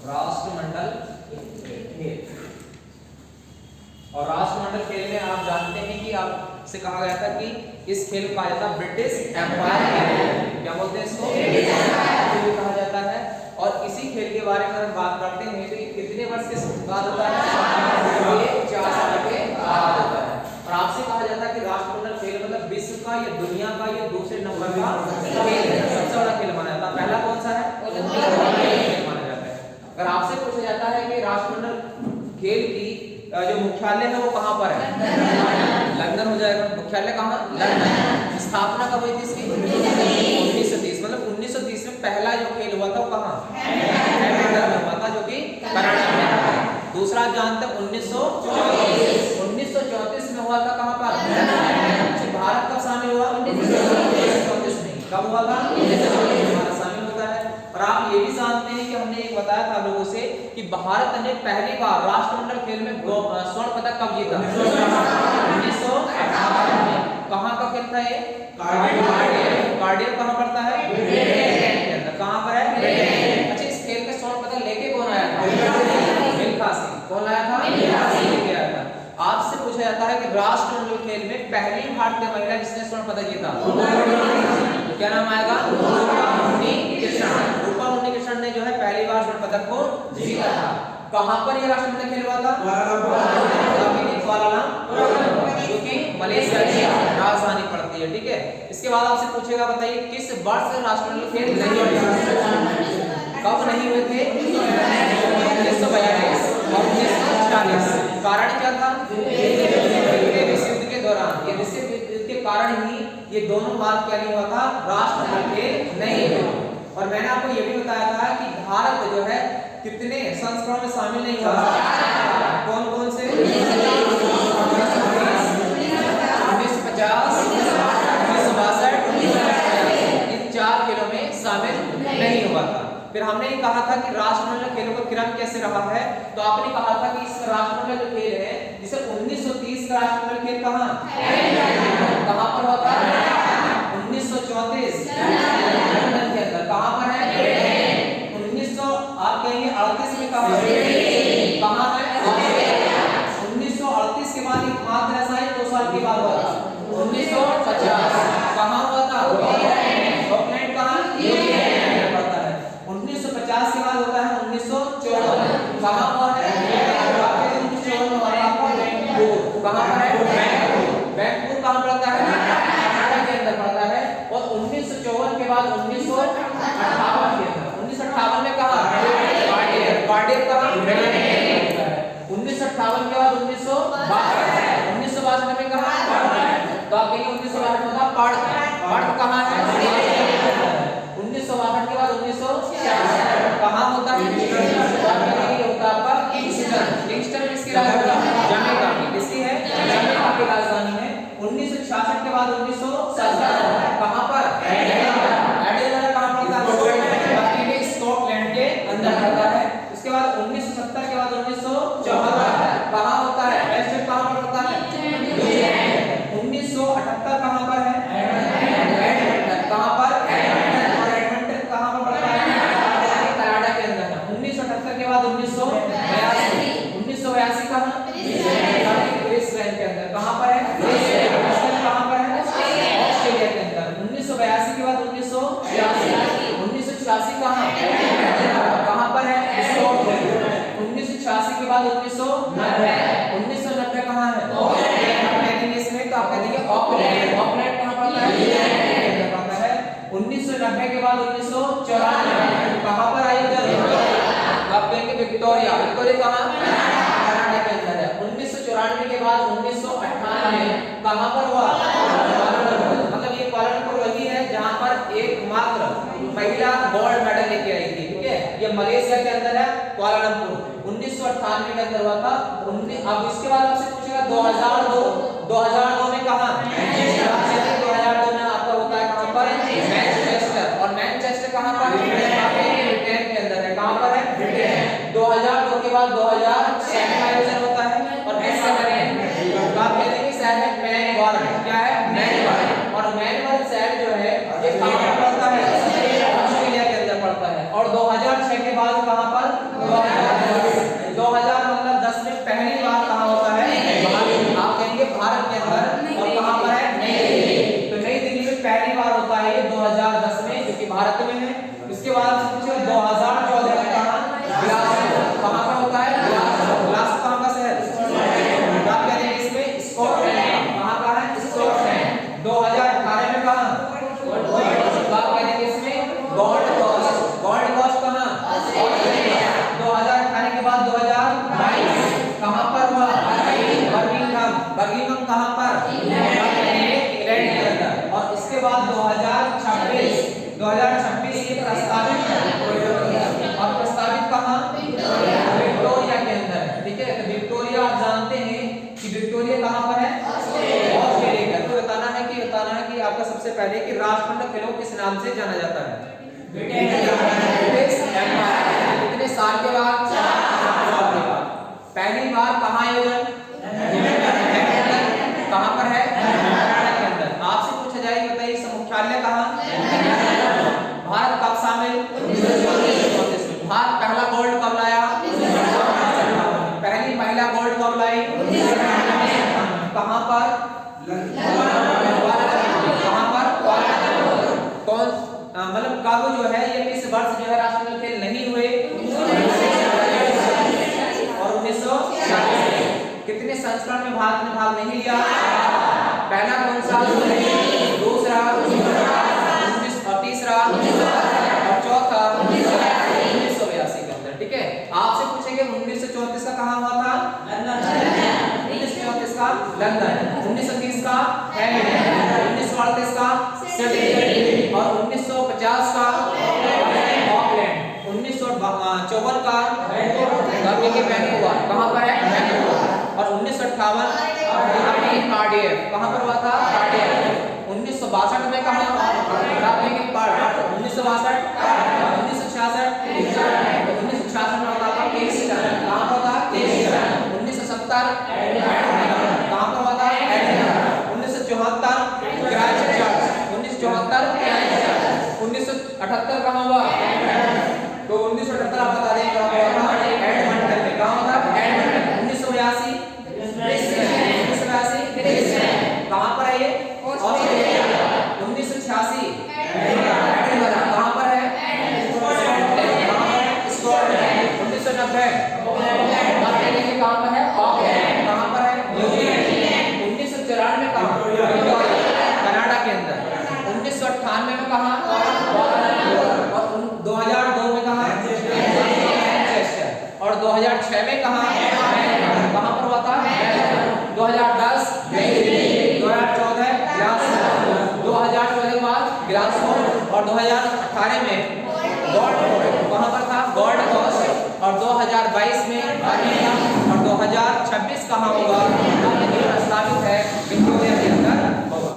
राष्ट्रमंडल खेल। और राष्ट्रमंडल खेल में आप जानते हैं कि आपसे कहा गया था कि इस खेल को कहा जाता है ब्रिटिश एम्पायर। क्या बोलते हैं इसको? ब्रिटिश एम्पायर कहा जाता है। और इसी खेल के बारे में हम बात करते हैं तो कितने वर्ष के बाद होता है? ये 4 साल के बाद होता है। और आपसे कहा जाता है कि राष्ट्रमंडल खेल मतलब विश्व का या दुनिया का ये दूसरे नंबर का खेल है, सबसे बड़ा खेल माना जाता है। पहला कौन सा है? ओलंपिक माना जाता है। अगर आपसे पूछा जाता है कि राष्ट्रमंडल खेल की जो मुख्यालय है वो कहाँ पर है? लंदन हो जाएगा। मुख्यालय कहाँ? लंदन। स्थापना कब हुई थी इसकी? 1930। मतलब 1930 में पहला जो खेल हुआ था वो कहाँ? हैमिल्टन में हुआ था, जो कि कनाडा में था। दूसरा जानते हैं 1934 में हुआ था। कहाँ पर? भारत कब शामिल हुआ? 1934 में। कब हुआ था? भारत शामिल होता है। और आप ये भी जानते हैं कि हमने एक बताया था लोगों से कि भारत ने पहली बार राष्ट्रमंडल खेल में स्वर्ण पदक कब जीता? 1958 में। कहाँ का खेल था ये? कार्डियम कहाँ पड़ता है? कहाँ पर है? अच्छा, इस खेल में स्वर्ण पदक लेके कौन आया था? मिल्खा सिंह। कौन आया था? मिल्खा सिंह लेके आया था। आपसे पूछा जाता है कि राष्ट्रमंडल खेल में पहली भारतीय महिला जिसने स्वर्ण पदक जीता, तो क्या नाम आएगा? रूपा उन्नीकृष्णन ने जो है पहली बार स्वर्ण पदक को जीता था। कहां पर ये राष्ट्रमंडल खेल हुआ था? कुआलालंपुर, जो कि मलेशिया की राजधानी पड़ती है। ठीक है। इसके बाद आपसे पूछेगा बताइए किस वर्ष राष्ट्रमंडल खेल नहीं हुए? कब नहीं हुए थे? 1942 और 1940। कारण क्या था? विश्व युद्ध के दौरान। ये विश्व युद्ध के कारण ही ये दोनों बार क्या नहीं हुआ था? राष्ट्रमंडल खेल नहीं हुआ। और मैंने आपको ये भी बताया था कि भारत जो है कितने संस्करणों में शामिल नहीं हुआ? कौन कौन से? 1950, 1962, इन 4 खेलों में शामिल नहीं हुआ था। फिर हमने ये कहा था कि राष्ट्रमंडल खेलों का क्रम कैसे रहा है, तो आपने कहा था कि इस राष्ट्रमंडल जो खेल है जिसे 1930 का राष्ट्रमंडल खेल कहाँ पर होता है? 1934 लंदन के अंदर। कहाँ पर है? 1900 आप कहेंगे 38 में कहाँ है? 1938 के बाद एक मात्र ऐसा है 2 साल के बाद हुआ था 1950। कहाँ हुआ था? ऑकलैंड कहाँ? 1950 के बाद होता है 1954। कहाँ हुआ है? 1954 में हुआ था बैंगलोर। कहाँ पर है? बैंगलोर कहाँ पड़ता है? कनाडा के अंदर पड़ता है। और 1954 के बाद 1958 के अंदर 1958 में कहाँ? कार्डियम कहाँ? 1958 के बाद 1962 में कहाँ? तो आप कहेंगे 1962 में था पर्थ कहाँ है? 1962 के बाद 1966 कहाँ होता है? ये होता है आपका किंगस्टन किसकी राजधानी? जमैका की। किसकी है? जमैका की राजधानी है। 1966 के बाद 1967 कहाँ पर? एडिलेड कहाँ पड़ता है? स्कॉटलैंड के अंदर पड़ता है। उसके बाद 1970 के बाद 1974 कहाँ होता है? वेस्ट कहाँ पर पड़ता है? 1978 कहाँ पर है? एडमंटन। कहाँ पर? एडमंटन कहाँ पर पड़ता है? कनाडा के अंदर है। 1978 के बाद 1982 कहाँ? क्वींसलैंड के अंदर। कहाँ पर है? कहाँ पर है? ऑस्ट्रेलिया के अंदर। 1982 के बाद 1986 कहाँ? कहाँ पर है? स्कॉटलैंड। 1986 के बाद 1990 कहाँ है? इसमें तो आप कह देंगे ऑकलैंड कहाँ पड़ता है? 1990 के बाद 1994 कहाँ पर आई? आप कहेंगे विक्टोरिया कहाँ? कनाडा के अंदर है। 1994 के बाद 1998 कहाँ पर हुआ? मतलब ये क्वालालंपुर वही है जहाँ पर एकमात्र महिला गोल्ड मेडल लेके आई थी। ठीक है। ये मलेशिया के अंदर है क्वालालंपुर। 1998 के अंदर हुआ था। अब इसके बाद आपसे पूछेगा 2002 में कहाँ? 2002 में आपका होता है कहाँ पर? मैनचेस्टर। और मैनचेस्टर कहाँ पर? ब्रिटेन के अंदर है। कहाँ पर है? 2002 के बाद 2006 का आयोजन होता है। और ऐसा करें आप कहते हैं कि शहर है मैनवार्ड। क्या है? मैनवार्ड। और मैनवार्ड शहर जो है ये कहाँ पर पड़ता है? ऑस्ट्रेलिया के अंदर पड़ता है। और 2006 के बाद कहाँ पर? भारत में है। इसके बाद 2014 में कहा ग्लासगो, कहां का होता है ग्लासगो, ग्लासगो कहां का शहर, आप कह रहे हैं इसमें स्कॉटलैंड, कहां का है स्कॉटलैंड। 2018 में कहा आप कह रहे हैं इसमें गोल्ड कोस्ट, गोल्ड कोस्ट कहां ऑस्ट्रेलिया। 2018 के बाद 2022 कहां पर हुआ बर्मिंघम, बर्मिंघम कहां पर इंग्लैंड के अंदर। और इसके बाद 2026 ये प्रस्तावित है और प्रस्तावित कहां विक्टोरिया के अंदर है, ठीक है। तो विक्टोरिया आप जानते हैं कि विक्टोरिया कहां पर है ऑस्ट्रेलिया का। तो बताना है कि आपका सबसे पहले कि राष्ट्रखंड खेलों किस नाम से जाना जाता है ब्रिटिश एम्पायर। कितने साल के बाद 4 साल के बाद। पहली बार कहां आयोजन कहां पर है कनाडा के अंदर। आपसे पूछा जाएगा बताइए इसका मुख्यालय कहां, भारत कब शामिल 1934 में। भारत पहला गोल्ड कब लाया, पहली महिला गोल्ड कब लाई, कहां पर कहां पर कौन मतलब कब जो है ये किस वर्ष जो है राष्ट्रीय खेल नहीं हुए और 1946। कितने संस्करण में भारत ने भाग नहीं लिया, पहला कौन सा, दूसरा, तीसरा और चौथा 1982 के अंदर, ठीक है। आपसे पूछेंगे 1934 का कहां हुआ था लंदन, 1934 का लंदन, 1930 का हैमिल्टन, 1938 का सिडनी और 1950 का ऑकलैंड, 1954 का वैंकूवर, कहां पर है वैंकूवर। और 1958 कार्डियफ, कहां पर हुआ था कार्डियफ। 1962 में कहा 1962, 1966 में होता था किंगस्टन, कहां पर था किंगस्टन। 1970 कहां पर हुआ था एडिलेड। 1974 Christchurch, 1974 Christchurch. 1978 कहां हुआ, तो 1978 आप बता दें कहां हुआ था एडमंटन में, कहां हुआ था एडमंटन। 1982 कहां पर है ये ऑस्ट्रेलिया। 1986 एडिलेड, कहां पर है स्कॉटलैंड। 1990 ऑस्ट्रेलिया कहां पर है ऑकलैंड, कहां पर है न्यूजीलैंड। 1994 में कहां कनाडा के अंदर। 1998 में कहां और 2002 में कहां मैनचेस्टर। और 2006 में कहां पर हुआ था 2010 2014 ग्लासगो, 2014 के बाद ग्लासगो और 2018 में गोल्ड कोस्ट, वहां पर था गोल्ड कोस्ट। और 2022 में बर्मिंघम और 2026 कहां होगा प्रस्तावित है विक्टोरिया